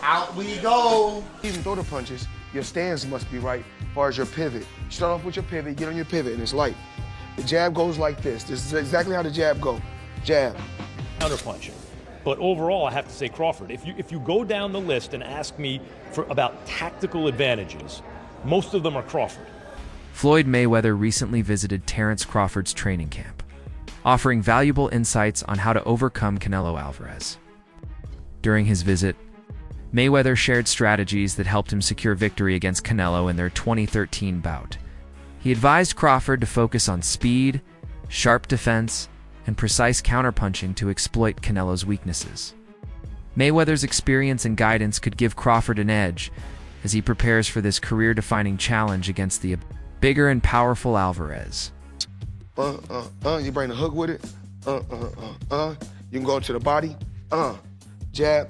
Out we go. Even throw the punches, your stance must be right as far as your pivot. You start off with your pivot, get on your pivot, and it's light. The jab goes like this. This is exactly how the jab go. Jab. Counterpunching. But overall, I have to say Crawford. If you go down the list and ask me about tactical advantages, most of them are Crawford. Floyd Mayweather recently visited Terence Crawford's training camp, offering valuable insights on how to overcome Canelo Alvarez. During his visit, Mayweather shared strategies that helped him secure victory against Canelo in their 2013 bout. He advised Crawford to focus on speed, sharp defense, and precise counterpunching to exploit Canelo's weaknesses. Mayweather's experience and guidance could give Crawford an edge as he prepares for this career-defining challenge against the bigger and powerful Alvarez. You bring the hook with it. You can go to the body. Jab.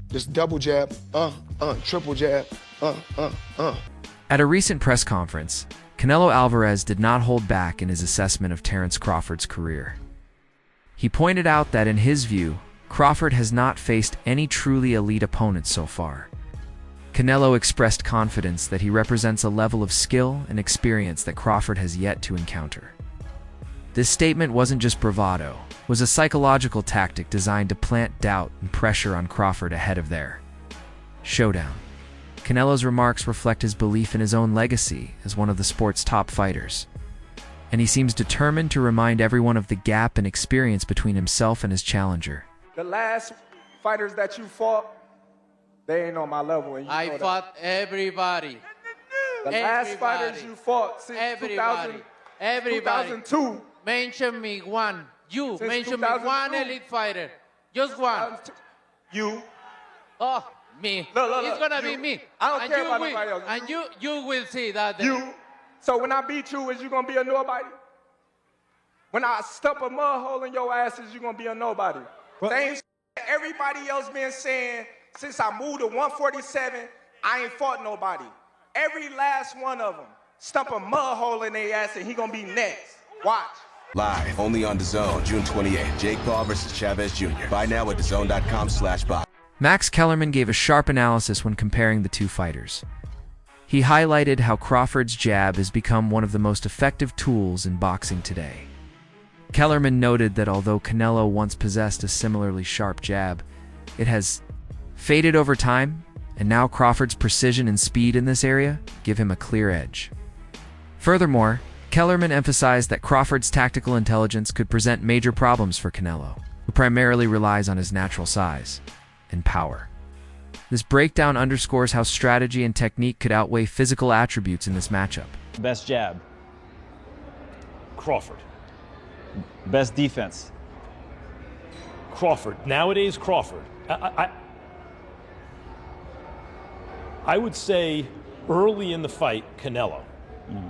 Just double jab. Triple jab. At a recent press conference, Canelo Alvarez did not hold back in his assessment of Terence Crawford's career. He pointed out that in his view, Crawford has not faced any truly elite opponents so far. Canelo expressed confidence that he represents a level of skill and experience that Crawford has yet to encounter. This statement wasn't just bravado, it was a psychological tactic designed to plant doubt and pressure on Crawford ahead of their showdown. Canelo's remarks reflect his belief in his own legacy as one of the sport's top fighters, and he seems determined to remind everyone of the gap in experience between himself and his challenger. The last fighters that you fought, they ain't on my level. And I fought everybody. The last fighters you fought since 2002. Mention me one. You Since mention me 2002. one elite fighter. Just one. You. Oh, me. Look, It's gonna you. be me. I don't And care you about will- nobody else. And you will see that. You. So when I beat you, is you gonna be a nobody? When I stump a mud hole in your ass, is you gonna be a nobody? Same shit everybody else been saying since I moved to 147, I ain't fought nobody. Every last one of them stump a mud hole in their ass and he gonna be next. Watch. Live, only on DAZN, June 28th. Jake Paul versus Chavez Jr. Buy now at DAZN.com/buy. Max Kellerman gave a sharp analysis when comparing the two fighters. He highlighted how Crawford's jab has become one of the most effective tools in boxing today. Kellerman noted that although Canelo once possessed a similarly sharp jab, it has faded over time, and now Crawford's precision and speed in this area give him a clear edge. Furthermore, Kellerman emphasized that Crawford's tactical intelligence could present major problems for Canelo, who primarily relies on his natural size and power. This breakdown underscores how strategy and technique could outweigh physical attributes in this matchup. Best jab. Crawford. Best defense. Crawford. Nowadays, Crawford. I would say early in the fight, Canelo.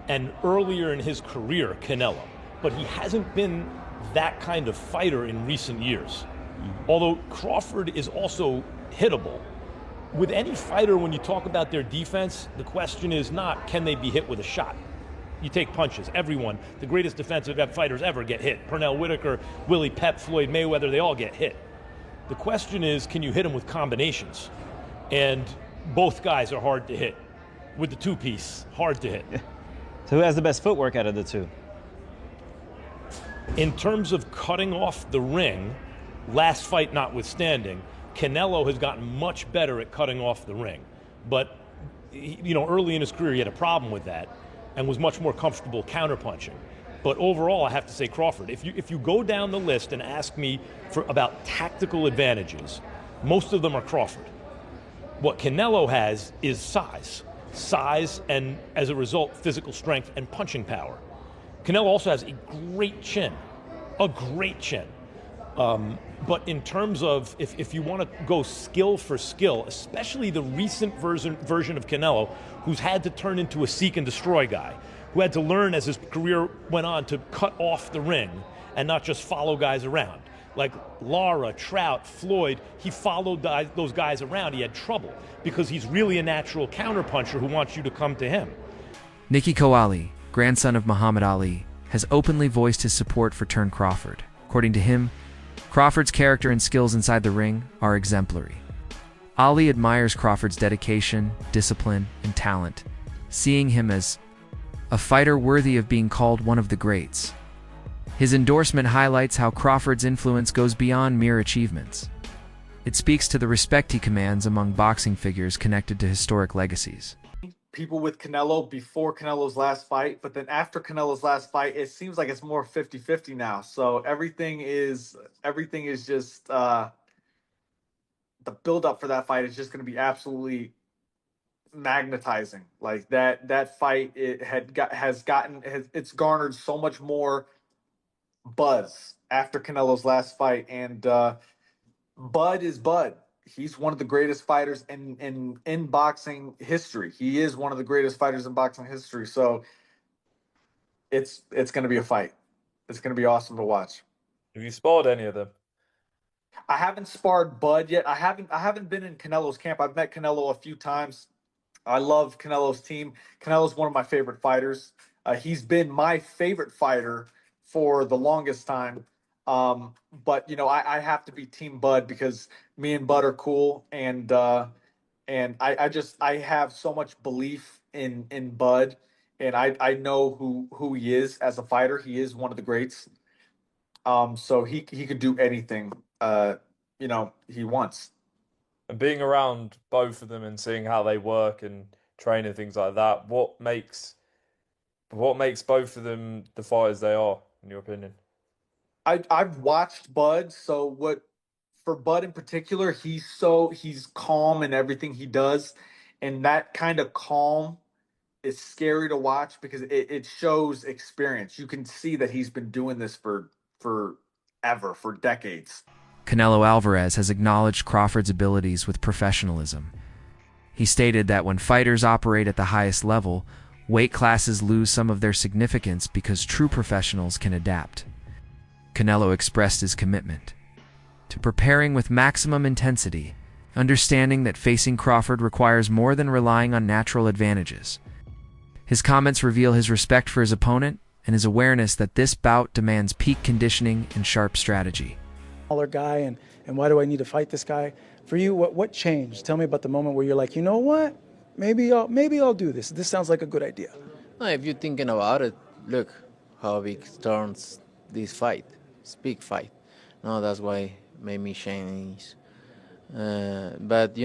And earlier in his career, Canelo. But he hasn't been that kind of fighter in recent years. Although Crawford is also hittable. With any fighter, when you talk about their defense, the question is not, can they be hit with a shot? You take punches. Everyone, the greatest defensive fighters ever get hit. Pernell Whitaker, Willie Pep, Floyd Mayweather, they all get hit. The question is, can you hit them with combinations? And both guys are hard to hit. With the two-piece, hard to hit. So who has the best footwork out of the two? In terms of cutting off the ring, last fight notwithstanding, Canelo has gotten much better at cutting off the ring. But, early in his career, he had a problem with that and was much more comfortable counterpunching. But overall, I have to say Crawford. If you go down the list and ask me about tactical advantages, most of them are Crawford. What Canelo has is size. Size and, as a result, physical strength and punching power. Canelo also has a great chin. A great chin. But in terms of, if you want to go skill for skill, especially the recent version of Canelo, who's had to turn into a seek and destroy guy, who had to learn as his career went on to cut off the ring and not just follow guys around. Like Lara, Trout, Floyd, he followed those guys around. He had trouble because he's really a natural counterpuncher who wants you to come to him. Nicky Koali, grandson of Muhammad Ali, has openly voiced his support for Terence Crawford. According to him, Crawford's character and skills inside the ring are exemplary. Ali admires Crawford's dedication, discipline, and talent, seeing him as a fighter worthy of being called one of the greats. His endorsement highlights how Crawford's influence goes beyond mere achievements. It speaks to the respect he commands among boxing figures connected to historic legacies. People with Canelo before Canelo's last fight, but then after Canelo's last fight, it seems like it's more 50-50 now. So everything is just the build up for that fight is just going to be absolutely magnetizing. Like that fight, it's garnered so much more buzz after Canelo's last fight, and Bud is Bud. He's one of the greatest fighters in boxing history. He is one of the greatest fighters in boxing history. So it's going to be a fight. It's going to be awesome to watch. Have you sparred any of them? I haven't sparred Bud yet. I haven't been in Canelo's camp. I've met Canelo a few times. I love Canelo's team. Canelo's one of my favorite fighters. He's been my favorite fighter for the longest time. But you know, I have to be Team Bud because me and Bud are cool, and I have so much belief in Bud, and I know who he is as a fighter. He is one of the greats. So he could do anything he wants. And being around both of them and seeing how they work and train and things like that, what makes both of them the fighters they are, in your opinion? I've watched Bud, so for Bud in particular, he's calm in everything he does, and that kind of calm is scary to watch because it shows experience. You can see that he's been doing this for decades. Canelo Alvarez has acknowledged Crawford's abilities with professionalism. He stated that when fighters operate at the highest level, weight classes lose some of their significance because true professionals can adapt. Canelo expressed his commitment to preparing with maximum intensity, understanding that facing Crawford requires more than relying on natural advantages. His comments reveal his respect for his opponent and his awareness that this bout demands peak conditioning and sharp strategy. Smaller guy, and why do I need to fight this guy? For you, what changed? Tell me about the moment where you're like, you know what? Maybe I'll do this. This sounds like a good idea. No, if you're thinking about it, look how big turns this fight. It's a big fight. No, that's why made me change. But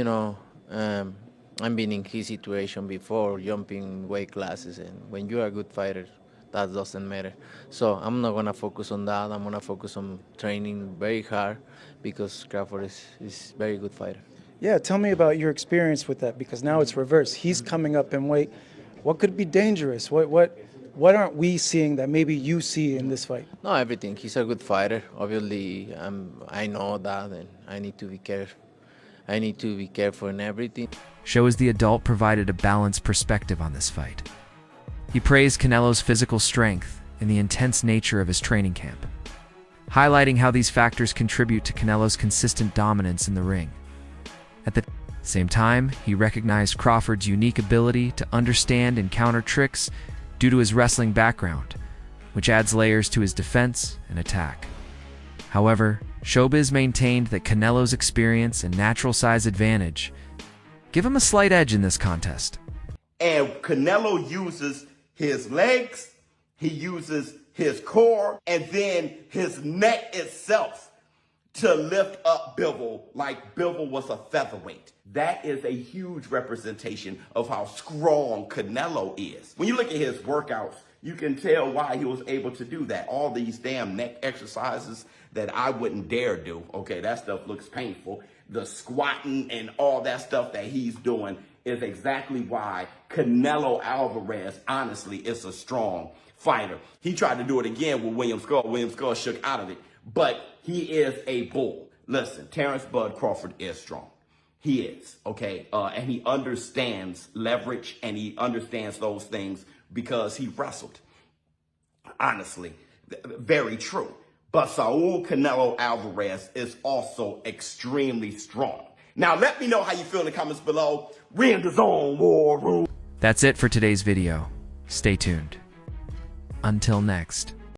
I've been in his situation before, jumping weight classes, and when you're a good fighter, that doesn't matter. So I'm not gonna focus on that. I'm gonna focus on training very hard because Crawford is very good fighter. Yeah, tell me about your experience with that, because now it's reversed. He's coming up in weight. What could be dangerous? What aren't we seeing that maybe you see in this fight? No, everything. He's a good fighter. Obviously, I know that, and I need to be careful. I need to be careful in everything. Shows the adult provided a balanced perspective on this fight. He praised Canelo's physical strength and the intense nature of his training camp, highlighting how these factors contribute to Canelo's consistent dominance in the ring. At the same time, he recognized Crawford's unique ability to understand and counter tricks due to his wrestling background, which adds layers to his defense and attack. However, Showbiz maintained that Canelo's experience and natural size advantage give him a slight edge in this contest. And Canelo uses his legs, he uses his core, and then his neck itself to lift up Bivol like Bivol was a featherweight. That is a huge representation of how strong Canelo is. When you look at his workouts, you can tell why he was able to do that. All these damn neck exercises that I wouldn't dare do. Okay, that stuff looks painful. The squatting and all that stuff that he's doing is exactly why Canelo Alvarez, honestly, is a strong fighter. He tried to do it again with William Skull. William Skull shook out of it, but he is a bull. Listen, Terence Bud Crawford is strong. He is, okay? And he understands leverage, and he understands those things because he wrestled. Honestly, very true. But Saul Canelo Alvarez is also extremely strong. Now, let me know how you feel in the comments below. We're in the zone, war room. That's it for today's video. Stay tuned. Until next.